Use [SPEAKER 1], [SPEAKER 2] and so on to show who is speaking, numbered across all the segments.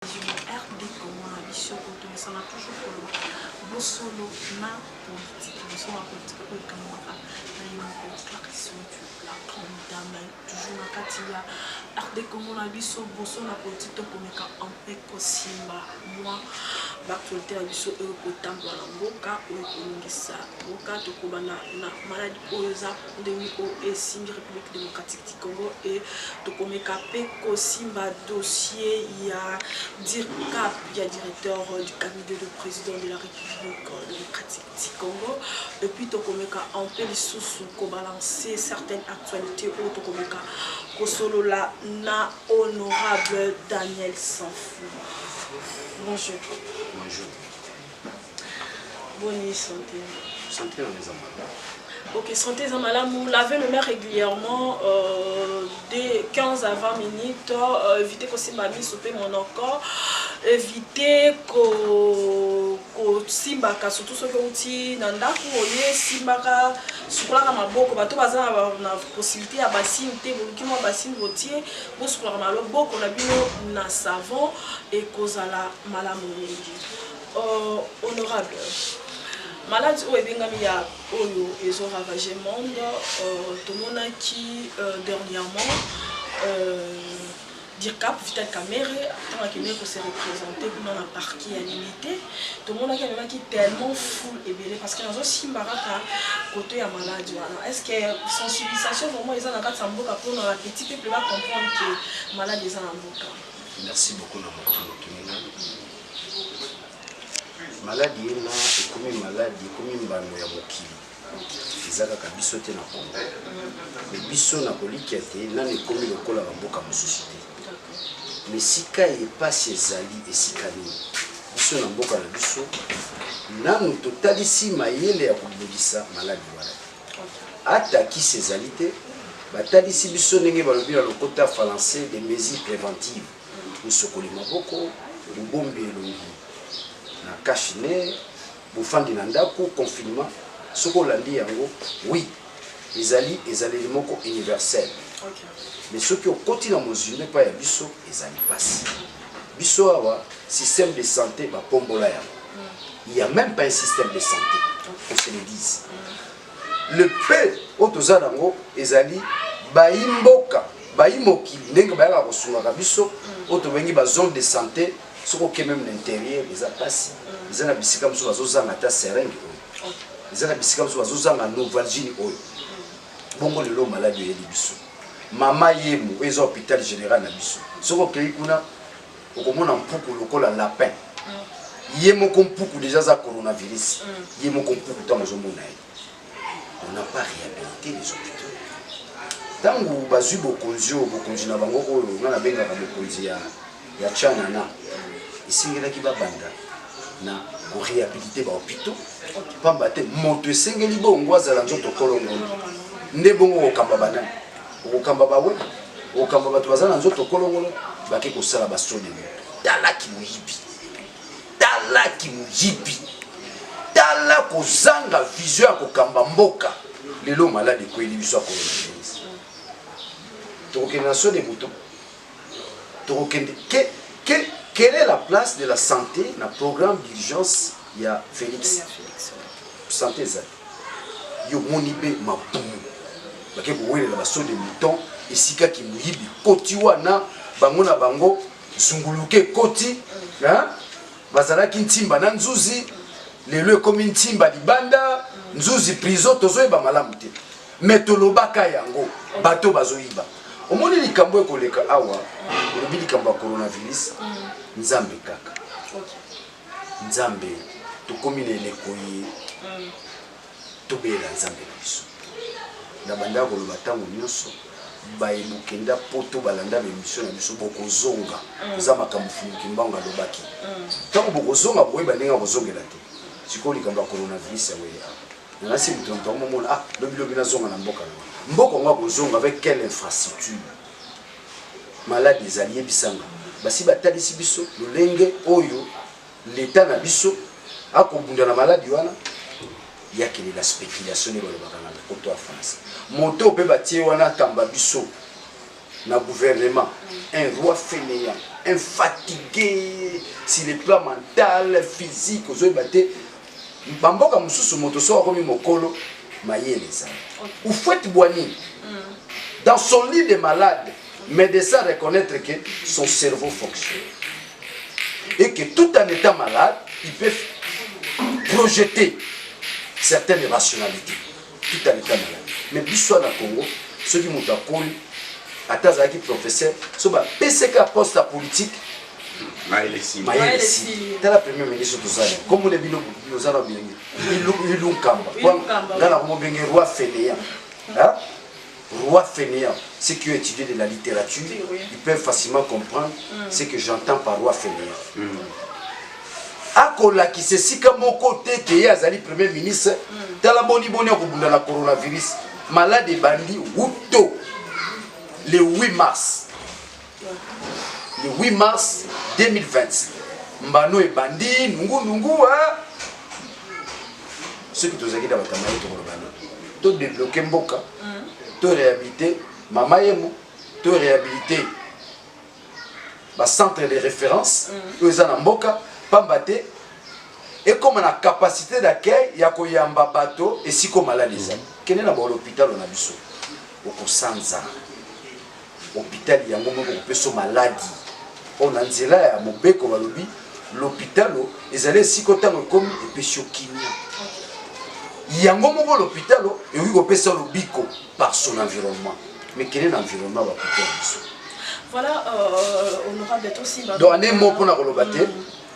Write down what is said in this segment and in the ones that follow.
[SPEAKER 1] RD Congo na biso kotomesana toujours koloba bosolo na politique bosolo na politique oyo ekamwaka na yo moko Clarisse la grande dame toujours na kati ya RD Congo na biso bosolo na politique tokomeka mpe kosimba mwa baaktualité na biso oyo kotambola na mboka oyo kolongisa mboka tokobana na maladi oyo eza ndenge oyo esimbi République démocratique du Congo e tokomeka mpe kosimba dossier ya DIRCAP, il y a directeur du cabinet de président de la République démocratique du Congo. Et puis, Tokomeka, en peu les sous pour balancer certaines actualités au Tokomeka, Kosolo la na honorable Daniel Sanfou. Bonjour.
[SPEAKER 2] Bonjour.
[SPEAKER 1] Bonne santé.
[SPEAKER 2] Santé dans les amants.
[SPEAKER 1] Ok, santé Zamala, vous lavez le maire régulièrement dès 15 à 20 minutes, évitez que c'est ma mise au mon encore, évitez que simbaka surtout ce que vous dites, nanda kuoye simbaka sukola ma boko bato baza na possibilité à bassine te boluki mo bassine votier bo sukola ma boko na bino na savon et kozala malamu mingi. Honorable maladie oyo ebengami ya oyo ezo ravage monde tomonaki dernièrement DIRCAP Vital Kamerhe tant qu'il ko se représenter dans la partie à limité tomonaki amemaki tellement full ebele parce que nazo simbaraka côté ya maladie wana est-ce que sensibilisation vraiment eza na kati ya mboka pour na petit peuple va comprendre que maladie eza na mboka.
[SPEAKER 2] Merci beaucoup na mokolo tumina. Maladie na ekomi maladie ekomi mbano ya mokili ezaka kabiso te na Congo mais biso na koliki te nani ekomi lokola mboka mosusu te mais sika epasi ezali esika nini biso na mboka na biso nanu totalisi mayele ya kobundisa maladie wana atakisi ezali te batalisi biso ndenge balobi na lokota français des mesures préventives bosokoli maboko bobombi elongi na kashine bofandi na ndako confinement soko landi yango oui ezali moko universel mais ce qui okoti na mozune pa ya biso ezali pasi biso awa système de santé ba pombola ya il y a même pas un système de santé on se le dise le peu otoza nango ezali baimboka baimokili ndenge bayaka kosunga biso otobengi ba zone de santé soko ke même l'intérieur les apasi ils ont bisika muso bazozanga ta seringue ils ont bisika muso bazozanga novalgine oyo bongo lelo maladie ya biso mama yemu ezo hôpital général na biso soko ke kuna okomona mpuku lokola lapin yemo kompuku déjà za coronavirus yemo kompuku tango zomona on n'a pas réhabilité les hôpitaux tango bazui bokonzi na bango oyo ngana bengaka bokonzi ya Chanana isingelaki babanda na ko réhabiliter ba hôpitaux pamba te moto esengeli bongo azala nzoto kolongo nde bongo okamba banani okamba bawe okamba bato bazala nzoto kolongo baki kosala basone talaki muyibi tala kozanga vision ya kokamba mboka lelo malade ko elibiso ya coronavirus tokokende na so de moto tokokende quelle est la place de la santé dans le programme d'urgence? Il y a Félix. Santé ça. Yo monibe mapumu. Bake bowele la baso de mouton esika ki muyibi koti wana bango na bango zunguluke koti hein bazalaki ntimba na nzuzi lelo comme ntimba libanda nzuzi prison tozoyeba malamu te metolobaka yango bato bazoyiba omoni likambo ekoleka awa olobi likambo ya coronavirus nzambe kaka nzambe tokomi na eleko ye tobela nzambe na biso na banda koloba ntango nyonso bayebokenda po to balanda bemission na biso bokozonga eza makambo fuluki mbango alobaki ntango bokozonga boyeba ndenge kozongela te sikoyo likambo ya coronavirus yawe nanasi mutonto momona lobilobi nazonga na mboka na mboka ngo kozonga avec quelle infrastructure malade ezali yebisanga basi batalisi biso lolenge oyo l'état na biso akobunda na maladi wana yakeli la spéculation ne balobaka na koto ya France moto pe batie wana tamba biso dans le gouvernement, un roi fainéant, un fatigué sur le plan mental, physique, aux autres battés, Bamboka Moussousou Motoso a commis Mokolo, Mayeleza. Ou Fouette Boigny, dans son lit de malade, médecin reconnaître que son cerveau fonctionne. Et que tout en étant malade, il peut projeter certaines rationalités. Tout en étant malade. Mais Bissou na Congo, ceux qui m'ont appris, Atazaki professeur, sur le PCK poste politique,
[SPEAKER 3] Maëlesi.
[SPEAKER 2] C'est la première ministre de Zane. Comme on est venu aux Arabes, il y a un Kamba. Là, on a un roi fainéant. Roi fainéant. Ceux qui ont étudié de la littérature, ils peuvent facilement comprendre ce que j'entends par roi fainéant. Akola qui se sika mon côté qui est Azali premier ministre, dans la bonne bonne la coronavirus, malade et bandit, Wuto, le 8 mars. Le 8 mars 2020. Mbano et bandit, nungu, ceux qui ont dans la caméra, tout débloquer Mboka, tout réhabiliter, Mama Yemo, tout réhabiliter, centre de référence, eux en Mboka, Pambate, et comme on a capacité d'accueil, il y a Koyamba bateau, et si comme malade les amis. Quel est l'hôpital on a vu ça? Au Kosanza. L'hôpital, il y a un moment où on peut se maladie. On a dit là, à Mobeko, l'hôpital, ils allaient si comme et puis choquiner. Il y a un moment où l'hôpital, et oui, on peut se l'obiko par son environnement. Mais quel est l'environnement de l'hôpital?
[SPEAKER 1] Voilà, honorable aussi.
[SPEAKER 2] Donc, un mot pour la relobater.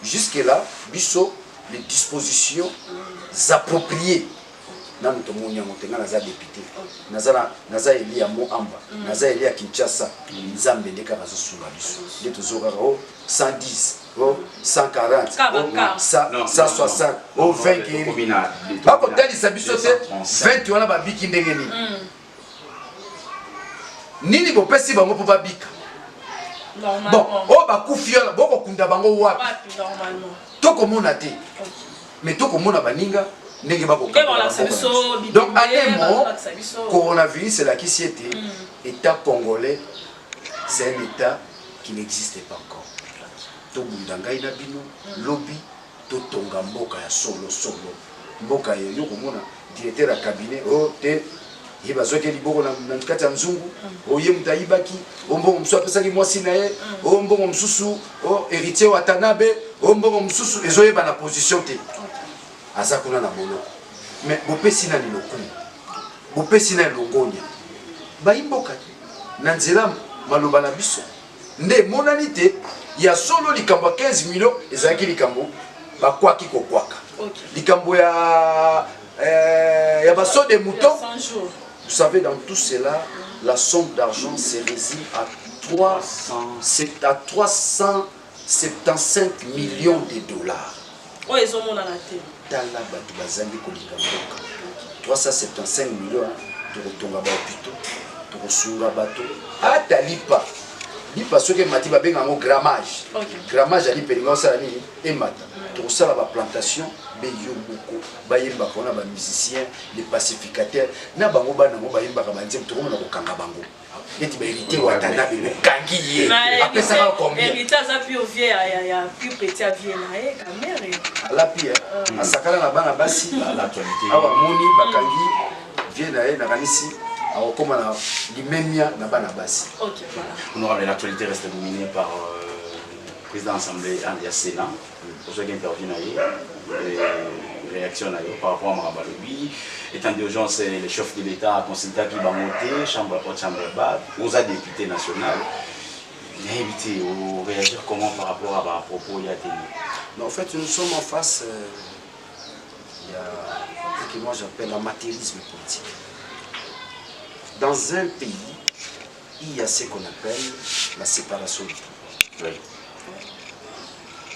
[SPEAKER 2] Jusque-là, Bisso, les dispositions appropriées. Dans notre monde, nous avons député. Nous avons élu à Moamba, nous avons élu à Kinshasa. Nous avons élu à Bisso. 110, 140, 160, 20 guéris. Par contre, il y a 20 wana babiki ndenge nini. Nini bopesi bango po babika. Bon, oh bakufi wana boko kunda bango wapi. Toko mona te. Mais toko mona baninga ndenge bako. Donc anemo coronavirus c'est la qui s'y était. État congolais, c'est un état qui n'existait pas encore. To bundangai na bino lobby to tonga mboka ya solo mboka yo komona directeur ya cabinet o te yeba zoke liboko na kati ya nzungu o ye mutayibaki o mbongo msusu apesaki mwasi na ye o mbongo msusu o héritier wa Tanabe o mbongo msusu ezoyeba na position te aza kuna na boloko mais bopesi na lokumu bopesi na longonya bayimboka na nzela maloba na biso nde monani te ya solo likambo 15 millions ezaki likambo bakwaki kokwaka likambo ya baso de mouton. Vous savez, dans tout cela la somme d'argent se résume à 375 millions de dollars. Tala batu bazangi kolinga mboka 375 millions tokotonga bahôpitaux tokosunga bato ata lipa parce que mati babenga ngo grammage. Grammage ali pelinga osala nini emata. Tokosala ba plantation beyo boko bayemba kona ba musiciens, les pacificateurs na bango bana ngo bayemba ka banzem tokomona kokanga bango. Neti ba hérité wa Tanabe le kangi ye. Après ça va combien?
[SPEAKER 1] Hérité ça puis au vieux ya plus petit à vieux na e kamere.
[SPEAKER 2] Ala pia asakala na bana basi l'actualité. Awa moni bakangi vieux na e na kanisi. Alors, comment l'immémia n'a pas base.
[SPEAKER 3] Honorable, l'actualité reste dominée par le président de l'Assemblée, Andrea Sénat, pour ceux qui interviennent et réactionnent par rapport à Marabalobi. Étant d'urgence, le chef de l'État a consulté qui va monter, chambre haute, chambre basse, aux députés nationaux. Il a invité à réagir comment par rapport à propos il y a tenu.
[SPEAKER 2] En fait, nous sommes en face, il y a ce que moi j'appelle l'amateurisme politique. Dans un pays, il y a ce qu'on appelle la séparation du pouvoir. Oui.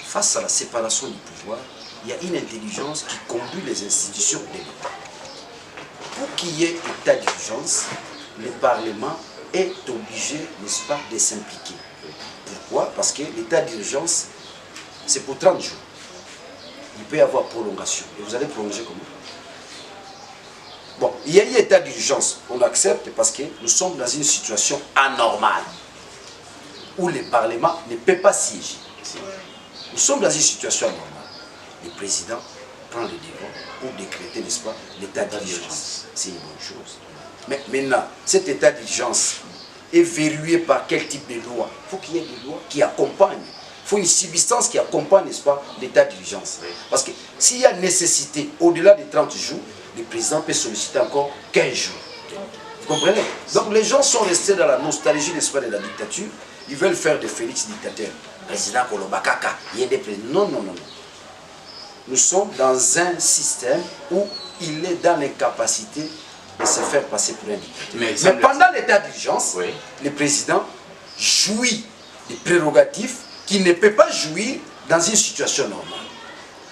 [SPEAKER 2] Face à la séparation du pouvoir, il y a une intelligence qui conduit les institutions de l'État. Pour qu'il y ait état d'urgence, le Parlement est obligé, n'est-ce pas, de s'impliquer. Pourquoi? Parce que l'état d'urgence, c'est pour 30 jours. Il peut y avoir prolongation. Et vous allez prolonger comment? Bon, il y a eu état d'urgence, on l'accepte parce que nous sommes dans une situation anormale. où le Parlement ne peut pas siéger. Nous sommes dans une situation normale. Le président prend le devant pour décréter, n'est-ce pas, l'état d'urgence. C'est une bonne chose. Mais maintenant, cet état d'urgence est verrouillé par quel type de loi? Il faut qu'il y ait des lois qui accompagnent. Il faut une substance qui accompagne, n'est-ce pas, l'état d'urgence. Parce que s'il y a nécessité, au-delà de 30 jours, le président peut solliciter encore 15 jours. Vous comprenez? Donc les gens sont restés dans la nostalgie, n'est-ce pas, de la dictature. Ils veulent faire de Félix dictateur. Président Kolobakaka, il y a des présidents. Non, non, non, non. Nous sommes dans un système où il est dans l'incapacité de se faire passer pour un dictateur. Mais pendant l'état d'urgence, oui, le président jouit des prérogatives qu'il ne peut pas jouir dans une situation normale.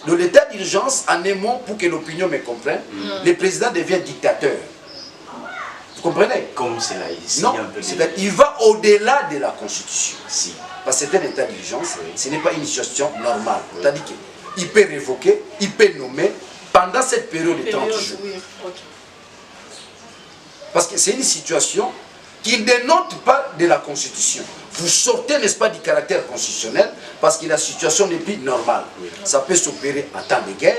[SPEAKER 2] Dans l'état d'urgence, en un mot, pour que l'opinion me comprenne, le président devient dictateur. Vous comprenez? Comme c'est là ici. Non, il va au-delà de la Constitution. Si. Parce que c'est un état d'urgence, oui, ce n'est pas une situation normale. Oui. C'est-à-dire qu'il peut révoquer, il peut nommer pendant cette période de 30 jours. Oui. Okay. Parce que c'est une situation qui ne dénote pas de la Constitution. Vous sortez, n'est-ce pas, du caractère constitutionnel parce que la situation n'est plus normale. Oui. Ça peut s'opérer en temps de guerre,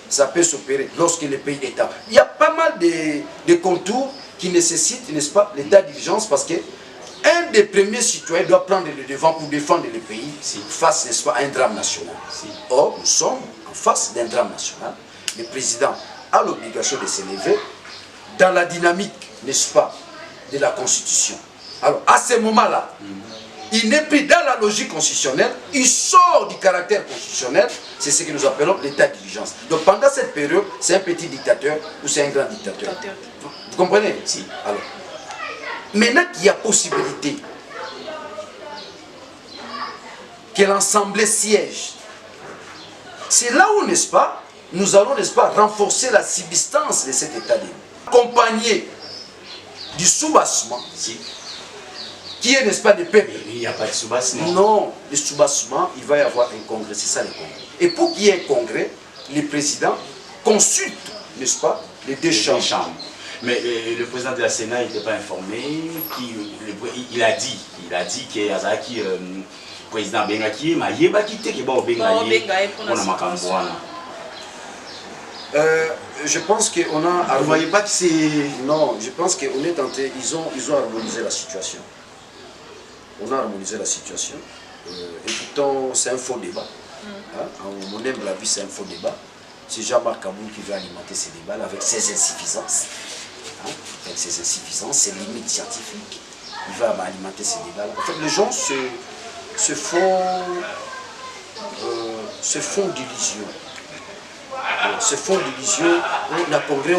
[SPEAKER 2] ça peut s'opérer lorsque le pays est en... Il y a pas mal de contours qui nécessitent, n'est-ce pas, l'état d'urgence parce que un des premiers citoyens doit prendre le devant pour défendre le pays face, n'est-ce pas, à un drame national. Or, nous sommes en face d'un drame national. Le président a l'obligation de s'élever dans la dynamique, n'est-ce pas, de la Constitution. Alors, à ce moment-là, il n'est plus dans la logique constitutionnelle, il sort du caractère constitutionnel, c'est ce que nous appelons l'état d'urgence. Donc, pendant cette période, c'est un petit dictateur ou c'est un grand dictateur. Vous comprenez? Si. Alors, maintenant qu'il y a possibilité que l'Assemblée siège, c'est là où, n'est-ce pas, nous allons, n'est-ce pas, renforcer la substance de cet état d'urgence. Accompagné du soubassement, qui est, n'est-ce pas, des peuples. Il n'y a pas de soubassement. Non, le soubassement, il va y avoir un congrès, c'est ça le congrès. Et pour qu'il y ait un congrès, le président consulte, n'est-ce pas, les deux chambres.
[SPEAKER 3] Mais le président de la Sénat n'était pas informé, il a dit que Azaki, président Bengaki, mais il a quitté que bon Bengaye, on a Makambouana.
[SPEAKER 2] Je pense qu'on a...
[SPEAKER 3] Vous ne voyez pas que c'est...
[SPEAKER 2] Non, je pense qu'on est tenté, ils ont harmonisé la situation. On a harmonisé la situation. Et pourtant, c'est un faux débat. Hein? À mon humble avis, c'est un faux débat. C'est Jean-Marc Kaboul qui veut alimenter ces débats avec ses insuffisances. Hein? Avec ses insuffisances, ses limites scientifiques. Il va alimenter ces débats. En fait, les gens se font d'illusions. Se font d'illusions. La congrès,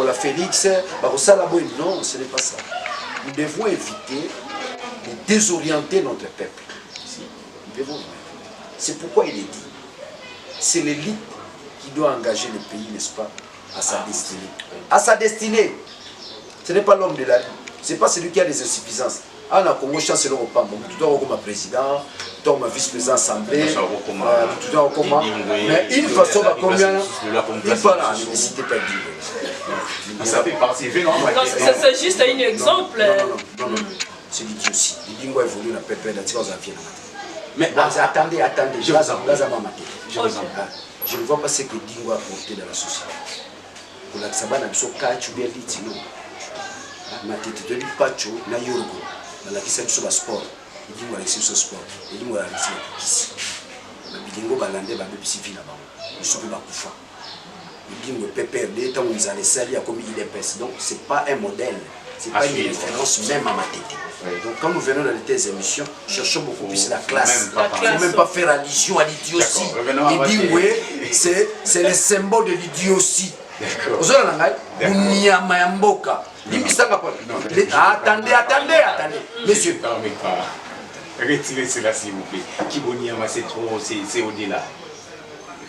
[SPEAKER 2] la Félix, non, ce n'est pas ça. Nous devons éviter de désorienter notre peuple. C'est pourquoi il est dit. C'est l'élite qui doit engager le pays, n'est-ce pas, à sa destinée. À sa destinée. Ce n'est pas l'homme de la rue. Ce n'est pas celui qui a des insuffisances. Ah, la Congo, c'est le repas. Tout le monde comme président, tout le monde vice-président assemblée, tout le monde comme... Mais une façon, combien il faut la nécessité pas dire.
[SPEAKER 3] Ça fait partie.
[SPEAKER 1] C'est juste un exemple.
[SPEAKER 2] Non, non. C'est l'idiotie. L'idingo évolue dans le peuple, dans le peuple. Mais attendez, je ne vois pas ce que Dingo a apporté dans la société. Pour la Sabana, il y a un peu de temps. Ma tête de l'Ipacho, na Yorgo, la question sur le sport. Il dit que c'est le sport. Il dit que c'est le Bidingo Balande, ba bébé civil là-bas. Il se peut pas couper. Il dit que PPRD, tant qu'ils allaient salir comme il est pèse. Donc, ce n'est pas un modèle. Ce n'est pas une référence même à ma tête. Donc quand nous venons dans les émissions, cherchons beaucoup plus la classe. Il ne faut même pas faire allusion à l'idiotie. Il dit oui, c'est le symbole de l'idiotie. Vous avez attendez. Monsieur.
[SPEAKER 3] Retirez cela s'il vous plaît. Kiboniama, c'est trop, c'est au-delà.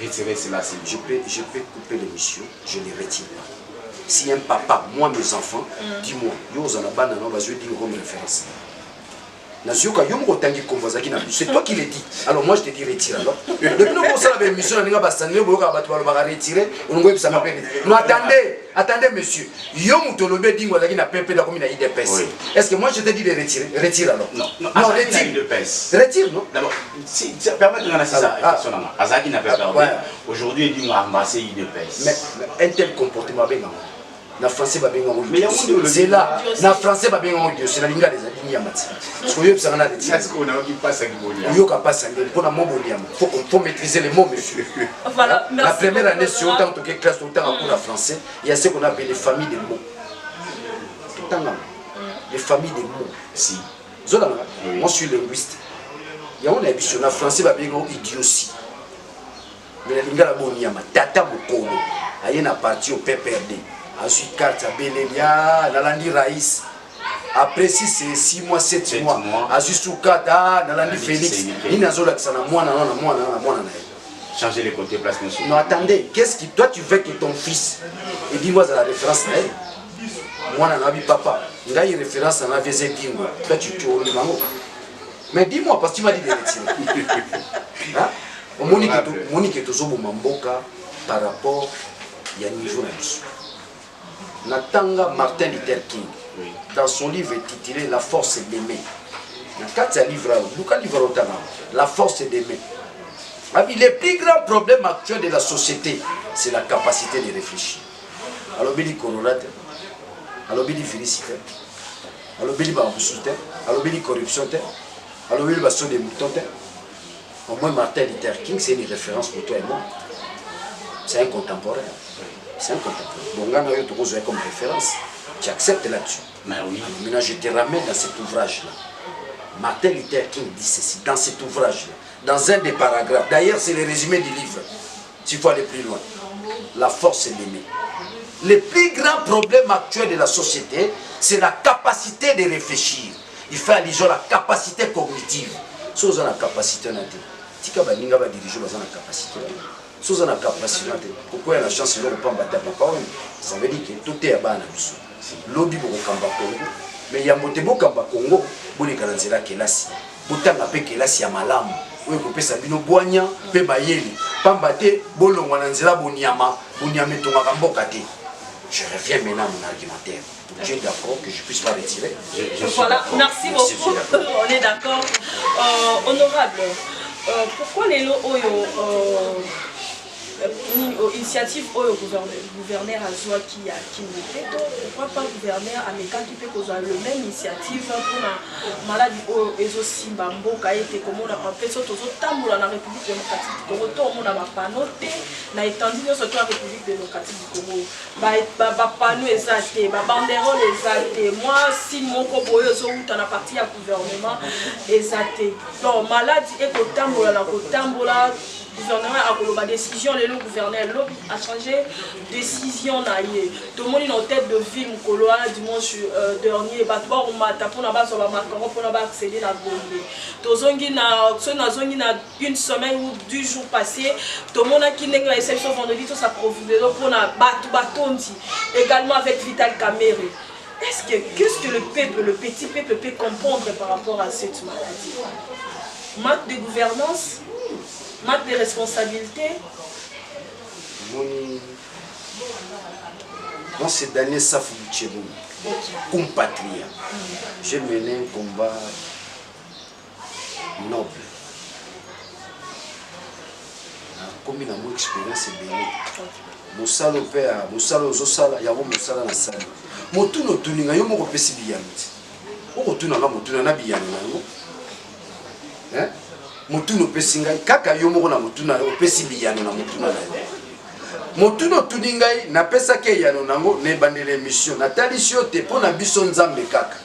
[SPEAKER 3] Retirez cela s'il vous plaît.
[SPEAKER 2] Je peux couper l'émission, je ne les retire pas. Si un papa, moi mes enfants, dis-moi, yo on a banane, on va jouer d'une grande référence. C'est toi qui l'as dit. Alors moi je te dis retire alors. Depuis nous pour ça la émission on va s'en aller pour retirer. Non attendez monsieur. Yo mutolobe dingo zaki na pepe da comme na IDPS. Est-ce que moi je te dis de retirer? Retire alors.
[SPEAKER 3] Non,
[SPEAKER 2] retire. Retire non.
[SPEAKER 3] D'abord, si ça permet de lancer ça question là. Azaki n'a pas perdu. Aujourd'hui il dit m'a amassé IDPS.
[SPEAKER 2] Mais un tel comportement ben na français ba benga c'est là na français ba benga Dieu c'est la linga des alignes ya mati parce que yo ça na retire.
[SPEAKER 3] Est-ce qu'on a qui passe à Gibonia?
[SPEAKER 2] Yo ka passe pour na mo bonia. Faut maîtriser les mots monsieur.
[SPEAKER 1] Voilà,
[SPEAKER 2] la première année sur autant que classe autant en cours de français, il y a ce qu'on appelle les familles de mots. Tout en les familles de mots. Si. Moi je suis linguiste. Il y a on a émission en français ba benga idiotie. Mais la linga la bonia ma tata bokolo. Aye na parti au PPRD. Ensuite, carte à Belélia, Nalandi Raïs. Après, si c'est 6 mois, 7 mois, ensuite, sous Kata, Nalandi Félix. Il n'a pas
[SPEAKER 3] changer les côtés place monsieur.
[SPEAKER 2] Non, attendez, qu'est-ce qui. Toi, tu veux que ton fils. Et dis-moi la référence. Moi, je n'ai pas papa. Il y a une référence à la VZ Dingo. Toi, tu es au Limango. Mais dis-moi, parce que tu m'as dit de retirer. Monique est au Mamboka par rapport à niveau de Natanga Martin Luther King, dans son livre intitulé La force d'aimer. La force d'aimer. Le plus grand problème actuel de la société, c'est la capacité de réfléchir. Alors, il y a corrélate, alors il y a félicité, alors il y a corruption, alors il y a saut des moutons. Au moins, Martin Luther King, c'est une référence pour toi et moi. C'est un contemporain. C'est un contemporain. Donc, là, tu as comme référence. Tu acceptes là-dessus.
[SPEAKER 3] Mais oui.
[SPEAKER 2] Alors, maintenant, je te ramène dans cet ouvrage-là. Martin Luther King dit ceci, dans cet ouvrage-là, dans un des paragraphes. D'ailleurs, c'est le résumé du livre. S'il faut aller plus loin. La force d'aimer. Le plus grand problème actuel de la société, c'est la capacité de réfléchir. Il fait allusion à la capacité cognitive. Si vous avez la capacité, vous avez la capacité. Si vous avez la capacité, pourquoi il y a la chance de ne pas battre papa? Ça veut dire que tout est à bas. Lobby pour le Congo. Mais il y a un Kamba Congo, il y a un Kelasi. Botanga pe Kelasi ya malamu. Oui, vous pouvez sabino boigna, pe bayeli. Pambate, bolon wananzela bonyama, bonyame tonga mbokate. Je reviens maintenant à mon argumentaire. Tu es d'accord que je puisse pas retirer?
[SPEAKER 1] Voilà, merci beaucoup. On est d'accord. Honorable, pourquoi les lots initiative au gouverneur à Zoa qui a pourquoi pas gouverneur américain qui peut causer le même initiative pour la maladie aux aussi bambo été comme on a fait surtout dans la République démocratique du Congo tout le monde a pas noté na étendu surtout la République démocratique du Congo ba panneau exacté ba banderole exacté moi si mon koboyo zo uta na partie à gouvernement exacté donc maladie et kotambola na kotambola gouvernement a pris la décision, le gouverneur a changé décision. Tout le monde est en tête de ville, dimanche dernier, on a accédé à la bombe. Une semaine ou 2 jours passés, tout le monde a quitté la réception vendredi, tout ça provisé pour la batondi, également avec Vital Kamere. Qu'est-ce que le petit peuple peut comprendre par rapport à cette maladie? Manque de gouvernance, manque de responsabilité.
[SPEAKER 2] Moi, c'est Daniel Safou Tchébou, compatriote. J'ai mené un combat noble. Comme il a mon expérience, c'est bien. Moussalo père, Moussalo Zosala, Yavo Moussala na Sali. Motuno Tuninga, yo moko pesi biyanti. Okotuna nga motuna na biyani na yo. Motuno pesi ngai kaka yo moko na motuna opesi biyano na motuna na yo. Motuno tuningai na pesa ke yano nango ne bandele émission na talisio te pona biso nzambe kaka.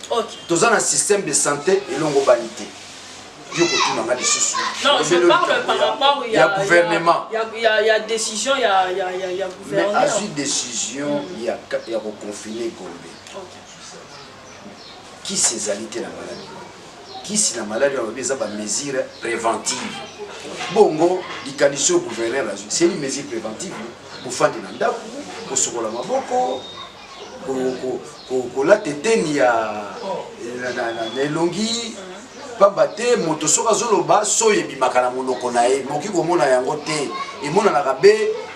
[SPEAKER 2] Toza na système de santé elongo banité. Yo kotuna nga lisusu.
[SPEAKER 1] Non, je parle par rapport il y a
[SPEAKER 2] gouvernement.
[SPEAKER 1] Il y a décision, il y a gouvernement.
[SPEAKER 2] Mais à suite décision, il y a reconfiné Gombe. Qui s'est alité la maladie? Qui si la maladie a des mesures préventives? Bongo, il qualifie au gouverneur, c'est une mesure préventive. Pour faire des nandas, pour se coller ma boko, pour la tétée, il y a les longuis, pamba te moto soka zoloba so yebimaka na monoko na ye moki komona yango te emonanaka be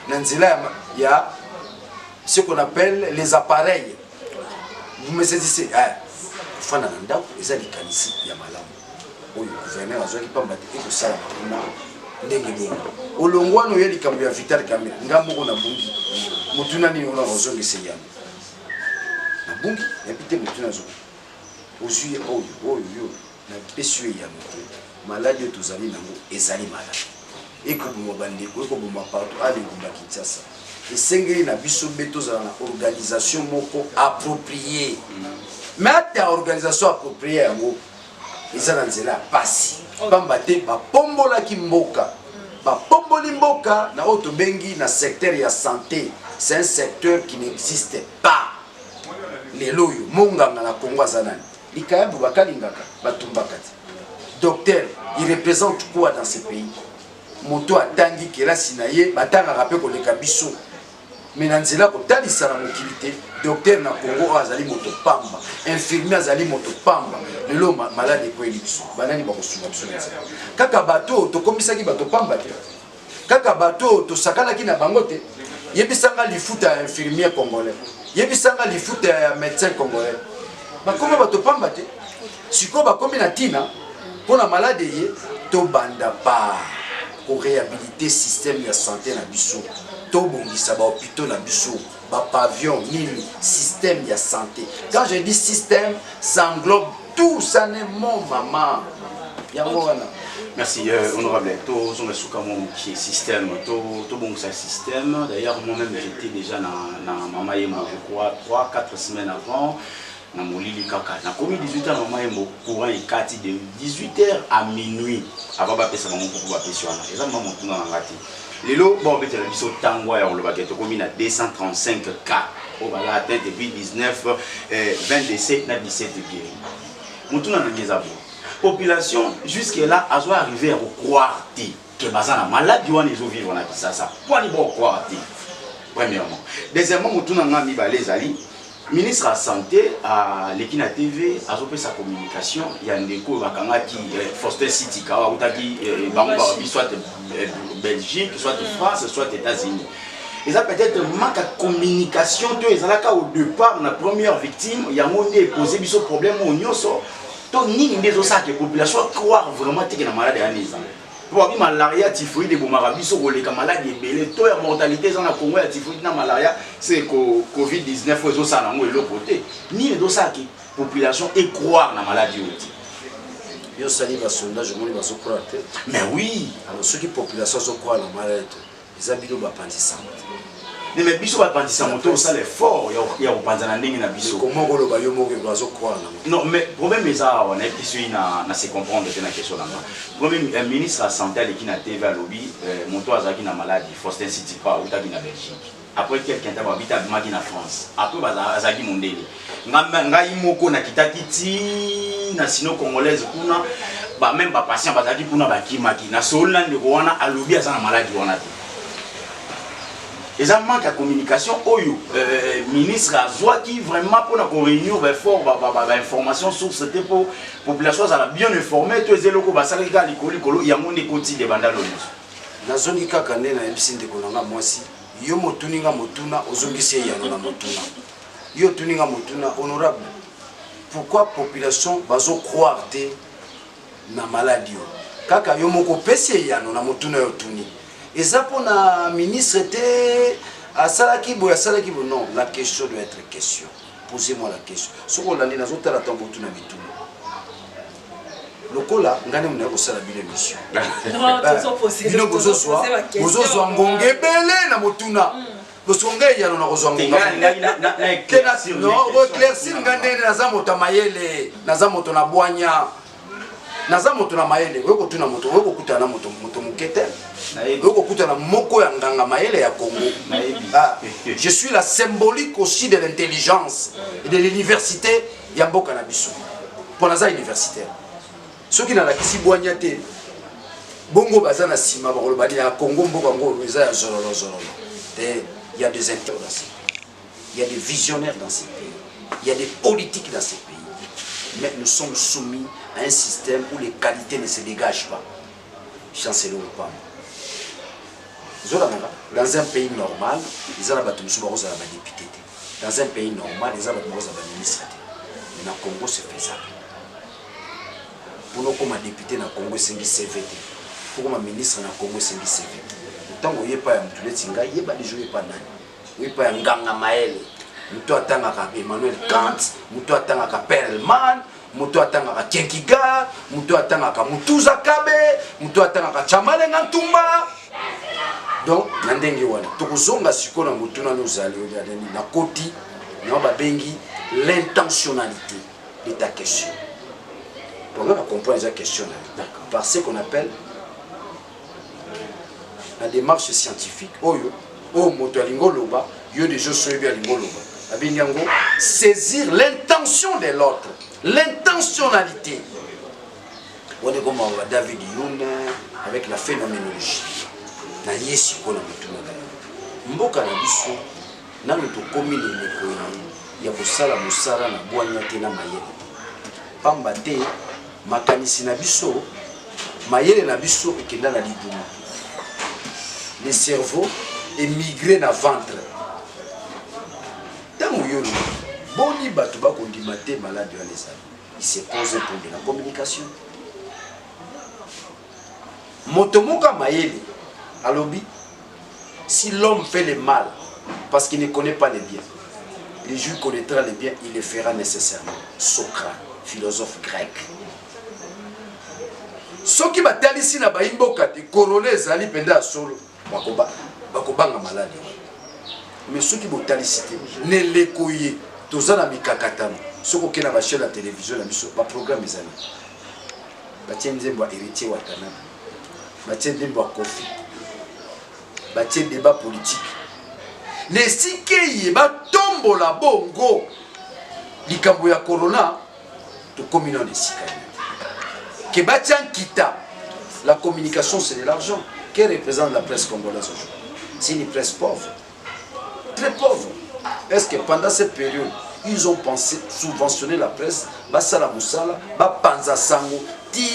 [SPEAKER 2] na nzela ya ce qu'on appelle les appareils. Vous me saisissez fana na ndako eza likanisi ya malamu oyo gouverneur azwaki pamba te ekosala kuna ndenge bongo olongwano ya likambo ya Vital Kamerhe nga moko na bungi motuna nini ona ozongisa yango na bungi yapite motuna zo ozwi oyo na pesue ya moto maladi tozali nango ezali maladi ekoboma bandeko ekoboma partout alingumba Kinshasa esengeli na biso be tozala na organisation moko appropriée mais ata organisation appropriée yango eza na nzela ya pasi pamba te bapombolaki mboka bapomboli mboka na oyo tobengi na secteur ya santé. C'est un secteur qui n'existe pas lelo oyo monganga na Congo aza nani likayabu bakalingaka batumbaka te docteur il représente quoi dans ce pays moto atangi kelasi na ye batangaka mpe koleka biso mais na nzela kotalisa na mokili te docteur na Congo azali moto pamba infirmier azali moto pamba lelo malade ekweli biso banani bakosunga biso na nzela kaka bato tokomisaki bato pamba te kaka bato tosakalaki na bango te yebisanga lifuta ya infirmier congolais yebisanga lifuta ya médecin congolais bakoma bato pamba te sikoyo bakomi na ntina mpona malade ye tobanda pa koréhabilite système ya santé na biso tobongisa bahôpitaux na biso bapavillon nini système ya santé. Quand je dis système ça englobe tout ça n'est mon maman yango wana.
[SPEAKER 3] Merci, honorable. Tout qui est système, tout bon ça système. D'ailleurs, moi-même, j'étais déjà dans Mama Yemo, je crois, 3-4 semaines avant. Dans mon lit, kaka. Dans comme 18h, Mama Yemo, courant est 4 de 18h à minuit. Avant de passer mon pour passer sur la. Et ça, maman, tout dans la raté. Les lots, bon, peut-être le biseau tango, on le baguette, comme il a 235 cas. On va l'atteindre depuis 19, 20 décès, 17 guéris. Mon tout dans la population jusque-là a arrivé à croire que bazana malade doit les vivre na Kinshasa. Pour ni bon croire premièrement. Deuxièmement, mutuna ngami balezali ministre de santé à l'Ekina TV a fait sa communication il y a ndeko bakanga qui Foster City kawa utaki bango soit Belgique, soit France, soit États-Unis. Et ça peut-être manque de communication to ezalaka au départ la première victime il y a monde posé biso problème au nyoso. Donc, ni des osas que la population croit vraiment que la maladie est née. Pour la malaria, typhoïde, les bomarabiso, les maladies belées, toute la mortalité dans la Congo, la typhoïde, la malaria, c'est que Covid-19, les osas et l'autre côté. Ni les osas que la population croit dans la maladie.
[SPEAKER 2] Yo sali ba sondage mo ni baso croire.
[SPEAKER 3] Mais oui,
[SPEAKER 2] alors ceux qui population zo croire la maladie, ils habitent ba pandisa.
[SPEAKER 3] Mais biso ba pandisa moto ça l'effort ya opanzana ndenge na biso.
[SPEAKER 2] Comment ko lo ba yo mo ke baso croire na.
[SPEAKER 3] Non mais problème ça on est qui na se comprendre dans la question là. Premier ministre de la santé à l'Ekina TV à lobby moto azaki na maladie Faustin City pas ou tabi na Belgique. Après quelqu'un t'a habité na France. Après azaki mondeli. Ngai moko na kitakiti na sino congolaise kuna ba même ba patient bazaki kuna ba kimaki na Solande wana à lobby azana maladie wana. Et ça manque de communication. Oyo, ministre Azoua qui vraiment pour la réunion fort information sur cette population ça bien informé tous les locaux basali ga likolo ya monde koti de bandalo.
[SPEAKER 2] Na zone kaka nde na ebisinde kolanga mwasi. Yo motuninga motuna ozongisi ya na motuna. Yo tuninga motuna honorable. Pourquoi population bazo croire te na maladie? Kaka yo moko pesi ya na motuna yo tuni. Et ça pour la ministre était à Salakibo, à Salakibo. Non, la question doit être question. Posez-moi la question. Ce qu'on a dit dans notre temps pour tout le monde. Le cola, on a dit qu'on a fait la mission. Non, vous osez ngongé belé na motuna. Vous songez ya na rozonga. Non, reclaircir ngandé na zamoto mayele, na zamoto na boanya. Naza moto na maele, weko tuna moto, weko kuta na moto mukete. Weko kuta na moko ya nganga maele ya Congo. Je suis la symbolique aussi de l'intelligence et de l'université ya mboka na biso. Pour naza universitaire. Ceux qui na la kisi boanyate bongo baza na sima ba kolobali ya Congo mboka ngo eza ya zololo. Il y a des acteurs dans ces pays. Il y a des visionnaires dans ces pays. Il y a des politiques dans ces pays. Mais nous sommes soumis à un système où les qualités ne se dégagent pas. Chancelier Obama. Dans un pays normal, ils ont des députés. Dans un pays normal, ils ont des ministres. Mais dans le Congo, c'est faisable. Pour nous, comme député dans le Congo, c'est un CVT. Pour nous, ministre dans le Congo, c'est un CVT. Tant que vous n'avez pas un Tinga, il n'y a pas de jouer pas nani. Vous n'avez pas un Nganga Maël. Vous avez pas Emmanuel Kant. Vous n'avez pas Perelman. Vous n'avez pas Kenkiga. Vous n'avez pas Mutuza Kabe. Vous n'avez pas Chamale Ngantumba. Donc, nandenge wana tokozonga siko na mutuna nozali na koti na babengi l'intentionnalité de ta question. Pour nous comprendre la question par ce qu'on appelle la démarche scientifique. Oyo moto alingo loba yo de jeux soyebi alingo loba abinyango saisir l'intention de l'autre, l'intentionnalité. On est comme David Youn avec la phénoménologie. Na yesi ko na mutuna mboka na biso na mutu komi leleko ya kosala mosala na bwanya te na mayele pamba te makanisi na biso mayele na biso ekenda na libumu. Le cerveau est migré na ventre tango yo boni bato bakondima te malade ya les amis. Il se pose un problème de la communication. Motomoka mayele alobi, si l'homme fait le mal parce qu'il ne connaît pas les biens, le juif connaîtra les biens, il le fera nécessairement. Socrate, philosophe grec. Ce qui va dire ici, na baimboka de coroner zali penda solo, bakobanga malade. Mais ce qui va dire ici, ne le koye, tozana mikakatano. Ce qui na ba chaîne la télévision la biso, ba programme ezali. Ba tienzembo héritier watana. Ba tienzembo kofi. Batie débat politique. Les sikeye ba tombo la bongo likambo ya corona to communauté de sikaya. Que batian kita la communication c'est de l'argent. Que représente la presse congolaise aujourd'hui? C'est une presse pauvre. Très pauvre. Est-ce que pendant cette période ils ont pensé subventionner la presse, basala musala, ba panza sango, ti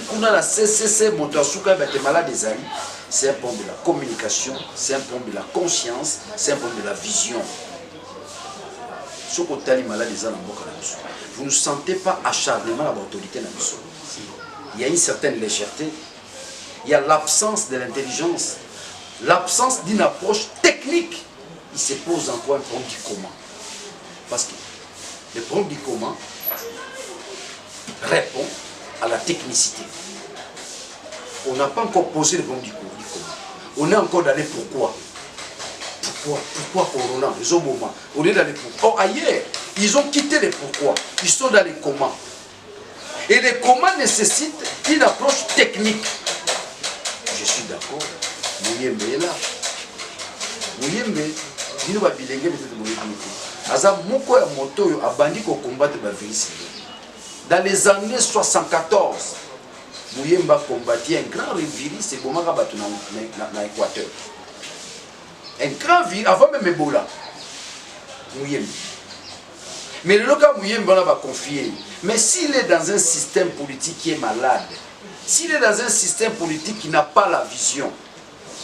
[SPEAKER 2] kuna la CCC motosuka ba te malade des amis. C'est un point de la communication, c'est un point de la conscience, c'est un point de la vision. Vous ne sentez pas acharnement à l'autorité. Il y a une certaine légèreté, il y a l'absence de l'intelligence, l'absence d'une approche technique. Il se pose encore un problème du comment. Parce que le problème du comment répond à la technicité. On n'a pas encore posé le problème du comment. On est encore dans les pourquoi. Pourquoi Corona, ils ont moment. On est dans les pourquoi. Or ailleurs, ils ont quitté les pourquoi. Ils sont dans les comment. Et les comment nécessitent une approche technique. Je suis d'accord. Mouyembe est là. Mouyembe, il va bilinguer peut-être Mouyembe. Aza moko ya moto a bandi ko combattre ba virus. Dans les années 74, Mouyemba combattit un grand virus, c'est Bomaka Batu dans l'Équateur. Un grand virus, avant même Ebola. Mouyemba. Mais le cas Mouyemba va confier. Mais s'il est dans un système politique qui est malade, s'il est dans un système politique qui n'a pas la vision,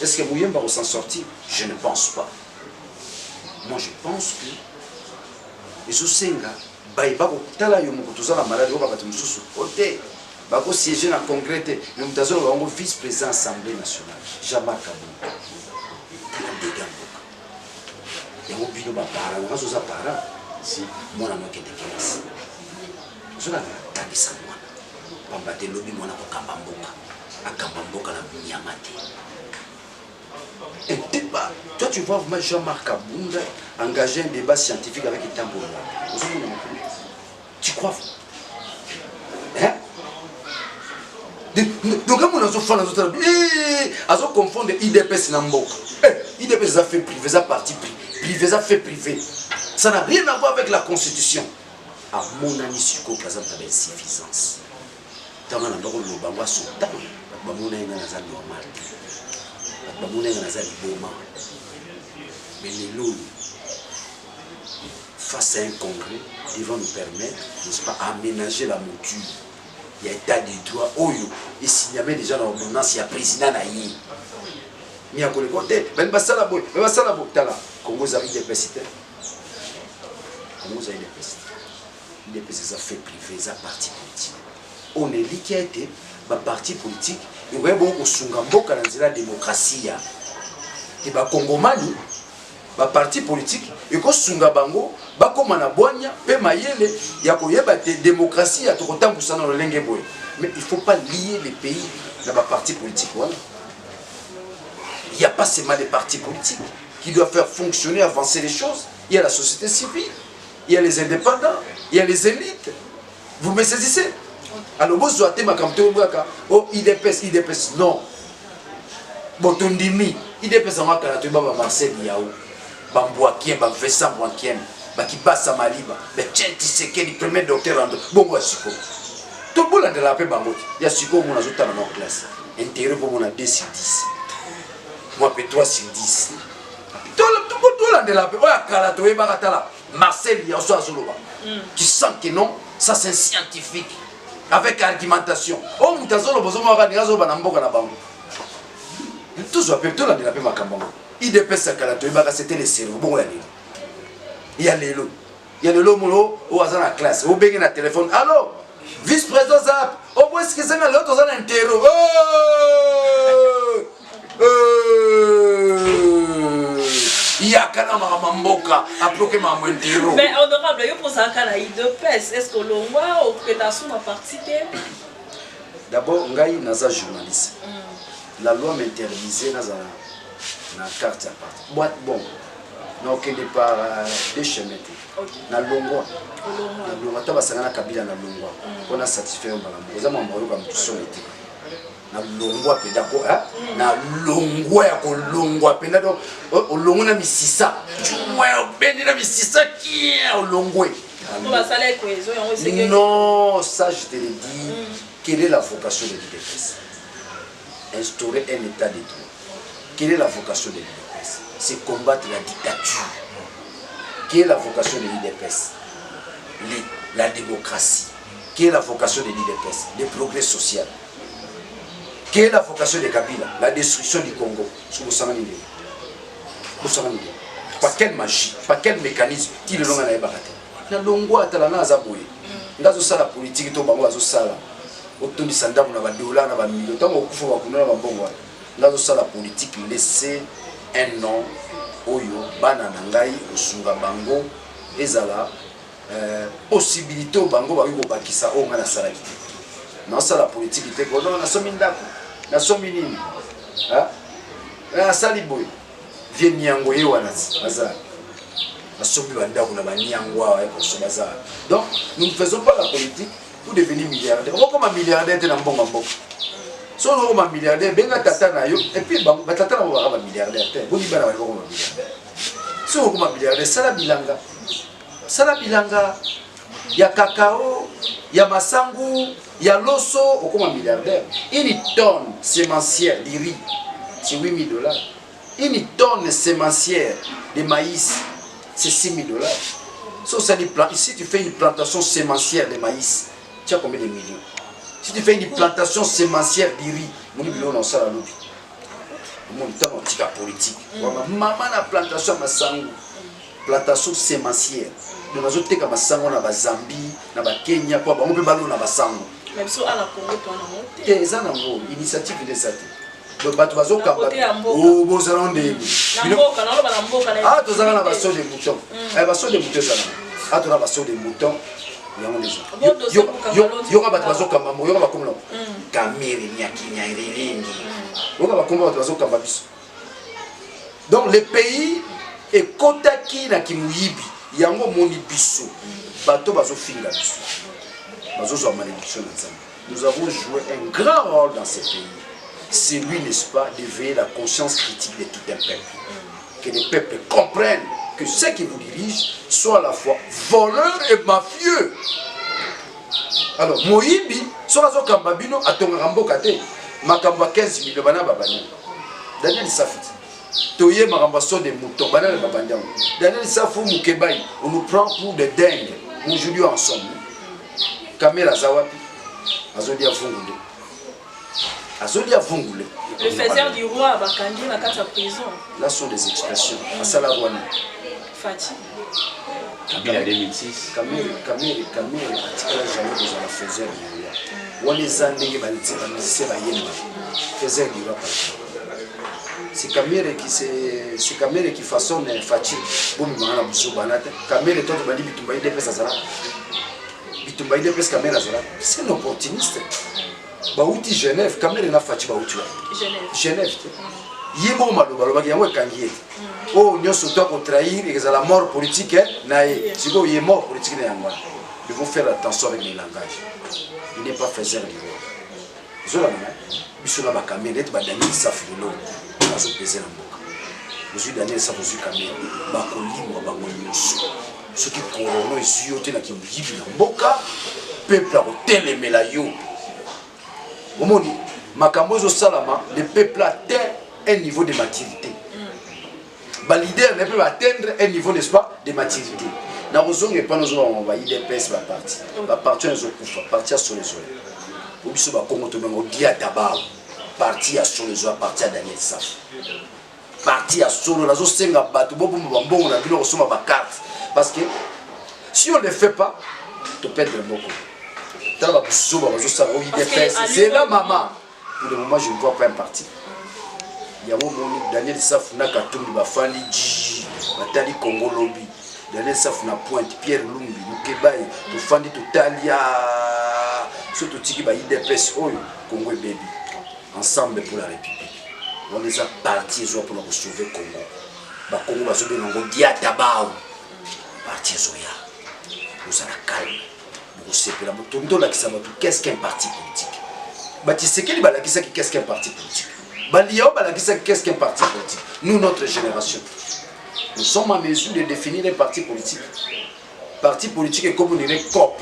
[SPEAKER 2] est-ce que Mouyemba va s'en sortir? Je ne pense pas. Moi je pense que les Osenga, Baïbako Tala Yomoko, tout ça la maladie, on va battre Moussou côté. Bako siéger dans le congrès, nous avons vice-président de l'Assemblée nationale, Jean-Marc Kabou. Il y a des dégâts. Il y a des bino parents, il y a des parents. Si, moi, je suis dégueulasse. Je suis tabissa moi. Pambate lobi moi na Kambamboka. À Kambamboka na Bunyamate. Un débat. Toi, tu vois vraiment Jean-Marc Kabou engager un débat scientifique avec les tambours. Tu crois? Hein? Donc, on a confondre IDPS et Mboka. IDPS a fait privé, ça parti privé, ça fait privé. Ça n'a rien à voir avec la constitution. À mon ami, sur quoi présente avec insuffisance. Tant qu'on a le bango son temps, on a un normal. On a un moment. Mais les loups, face à un congrès, ils vont nous permettre, n'est-ce pas, aménager la mouture. il y a état de droit oyo et signalé déjà dans l'ordonnance il y a président na yi mi akole côté ben basala boy tala Congo za IDPS Congo za IDPS ça fait privé ça parti politique on est li qui a été ba parti politique il va bon osunga mboka na nzela démocratie ya et ba Congomani ba parti politique et ko sunga bango ba koma na bwanya pe mayele ya koyeba démocratie ya tokotambusa na lolenge boy mais il faut pas lier les pays dans ba parti politique voilà il n'y a pas seulement les partis politiques qui doivent faire fonctionner avancer les choses il y a la société civile il y a les indépendants il y a les élites vous me saisissez alors vous zoate ma kamto ngaka oh IDPS non botondimi IDPS ngaka na to baba Marcel Yao bambwakiem bavesa mbwakiem bakibasa maliba bechenti sekeli premier docteur ando bongo asiko to bola de la paix bango ya siko mona zotana na classe intérêt pour mona 2 sur 10 moi pe 3 sur 10 to bola de la paix oya kala to yeba katala Marcel Yao so azoloba qui sent que non ça c'est scientifique avec argumentation oh mutazolo bozo mwa ka ngazo bana mboka na bango tous zo pe to la de la paix makambo IDPS sakala to yeba c'était les cerveaux bongo ya lelo il y a le molo au hasard la classe au bengi na téléphone allô vice-président Zap au moins ce que c'est là l'autre dans interro il y a kana mamboka approquer mambo interro
[SPEAKER 1] mais honorable yo pour ça kana IDPS est-ce que l'on au prédation ma participer
[SPEAKER 2] d'abord ngai naza journaliste la loi m'interdisait naza na carte à part boîte bon donc il est par deux chemins na longwa ta basanga na kabila na longwa on a satisfait on za mambo yo comme tout été na longwa peda ko na longwa ya ko longwa peda donc o longwa na misisa chumwa yo bendi na misisa qui o longwe non ça je te le dis quelle est la vocation de l'IDPS instaurer un état de droit quelle est la vocation de l'IDPS c'est combattre la dictature. Quelle est la vocation de l'IDPS? La démocratie. Quelle est la vocation de l'IDPS? Le progrès social. Quelle est la vocation de Kabila? La destruction du Congo. Par quelle magie, par quel mécanisme qui le long à la barate? La longwa talana azaboye. Ndazo sala politique to bango azo sala. Otondi sandamu na ba dollar na ba millions. Tango kufa ba kunana ba mbongo. Ndazo sala politique laisser un nom oyo bana nangai osunga bango ezala possibilité o bango ba ko bakisa o ngana sala kiti na sala politique te ko non na somi ndako na somi nini sali boy vie nyango ye wana bazala na somi bandako na banyango wa ko so bazala donc nous ne faisons pas la politique pour devenir milliardaire on comme milliardaire te na mbongo mboko so on va milliardaire benga tata na yo et puis ba tata na ba milliardaire te boni bana ba ko milliardaire so on va milliardaire sala bilanga ya cacao ya masangu ya loso on comme milliardaire une tonne sémencière de riz c'est $8,000 une tonne sémencière de maïs c'est $6,000 so ça dit ici tu fais une plantation sémencière de maïs tu as combien de millions? Si tu fais une plantation sémencière de riz, mon bilon on sala lobi. Mon temps on tika politique. Maman na plantation masango, plantation sémencière. Nous avons teka masango na ba Zambie, na ba Kenya kwa ba mpe balo na basango.
[SPEAKER 1] Même so ala Congo to na monte.
[SPEAKER 2] Eza na ngo initiative de ça. Donc bato bazo kamba. Oh bozala ndé.
[SPEAKER 1] Na mboka na loba na mboka na.
[SPEAKER 2] Ah tozala na baso de mouton. Baso de mouton ça. Ah tozala baso de mouton. Yoga bato bazokamba mo yoga bakomla kamere nyakinya irelengi yoga bakomba bato bazokamba biso donc le pays ekotaki na kimuyibi yango moni biso bato bazofinga biso bazozwa malédiction na nzambe nous avons joué un grand rôle dans ce pays c'est lui n'est-ce pas d'éveiller la conscience critique de tout un peuple que les peuples comprennent que ceux qui vous dirigent soient à la fois voleurs et mafieux. Alors, Moïbi, soit Kambabino, à ton ramboka te, Makamba 15 000 bana babanya. Daniel Safit, Toye Marambasso des moutons, banane babanya. Daniel Safou Moukebaï, on nous prend pour des dingues, nous jouons ensemble. Kamela Zawapi, azoli avungule azoli avungule
[SPEAKER 1] Le faiseur du roi bakandi na kati ya prison.
[SPEAKER 2] là sont des expressions asala rwani
[SPEAKER 1] Fati.
[SPEAKER 3] Kabila 2006.
[SPEAKER 2] Kamere atikala jamais kozala faiseur du roi wana eza ndenge bamisise bayemba faiseur du roi c'est Kamere qui façonne Fati bomimanga na buzoba na te Kamere toto bali bitumba idps azala bitumba idps Kamere azala c'est un opportuniste bauti Genève Kamere na Fati bauti wa Genève yimbo maloba lobaki yango ekangi ete oyo nyonso to akotrahir ezala mort politique na ye sikoyo ye mort politique na yango il faut faire attention avec les langages il n'est pas faiseur du roi zolana biso na bakamere ete badaniel safu lelo azopese na mboka ozwi daniel safu ozwi kamere bakolimwa bango nyonso soki korono ezwi yo te na kimuyibi na mboka peuple akotelemela yo omoni makambo ezosalama le peuple atteint un niveau de maturité balider ne peut atteindre un niveau n'est-ce pas de maturité na kozonga epana ozobama ba idps baparti oyo ezokufa parti ya solezoya obiso bakongo tobengo dia tabao parti ya solezoya parti ya daniel safu parti ya solo nazosenga bato boboma bambongo na bino kosoma bakarte parce que si on ne le fait pas toperdre moko tala babuzoba bazosala o idps c'est là maman pour le moment je ne vois pas un parti yango moni daniel safu na katumbi bafandi ji batali congo lobi daniel safu na pointe pierre lumbi mukebai tofandi totalia so totiki ba idps oyo congo ebebi ensemble pour la république on eza parti ezoya mpona kosauve congo bakongo bazobenga ngo diatabao parti ezoya ozala calme bokosepela moto ndolakisa bato qu'est-ce qu'un parti politique batisekeli balakisaki qu'est-ce qu'un parti politique Baliao balakisaki qu'est-ce qu'un parti politique. Nous, notre génération, nous sommes en mesure de définir un parti politique. Parti politique est comme on dirait COP.